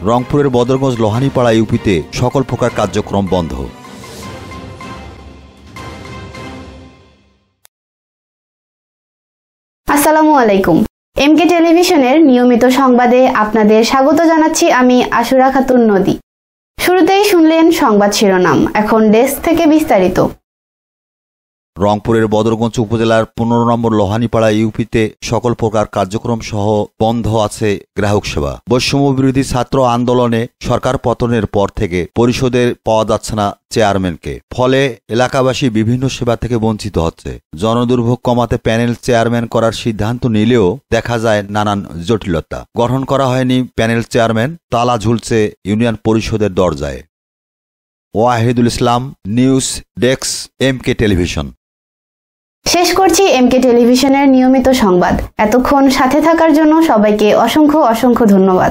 রংপুরের বদরগঞ্জ লোহানীপাড়া ইউপিতে সকল প্রকার কার্যক্রম বন্ধ। আসসালামু আলাইকুম। এমকে টেলিভিশনের নিয়মিত সংবাদে আপনাদের স্বাগত জানাচ্ছি আমি আশুরা খাতুন নদী। শুরুতেই শুনলেন সংবাদ শিরোনাম, এখন ডেস্ক থেকে বিস্তারিত। রংপুরের বদরগঞ্জ উপজেলার 15 নম্বর লোহানীপাড়া ইউপিতে সকল প্রকার কার্যক্রম সহ বন্ধ আছে গ্রাহক সেবা। বৈষম্য বিরোধী ছাত্র আন্দোলনে সরকার পতনের পর থেকে পরিষদের পাওয়া যাচ্ছে না চেয়ারম্যানকে, ফলে এলাকাবাসী বিভিন্ন সেবা থেকে বঞ্চিত হচ্ছে। জনদুর্ভোগ কমাতে প্যানেল চেয়ারম্যান করার সিদ্ধান্ত নিলেও দেখা যায় নানান জটিলতা। গঠন করা হয়নি প্যানেল চেয়ারম্যান, তালা ঝুলছে ইউনিয়ন পরিষদের দরজায়। ওয়াহিদুল ইসলাম, নিউজ ডেস্ক, এমকে টেলিভিশন। শেষ করছি এমকে টেলিভিশনের নিয়মিত সংবাদ। এতক্ষণ সাথে থাকার জন্য সবাইকে অসংখ্য ধন্যবাদ।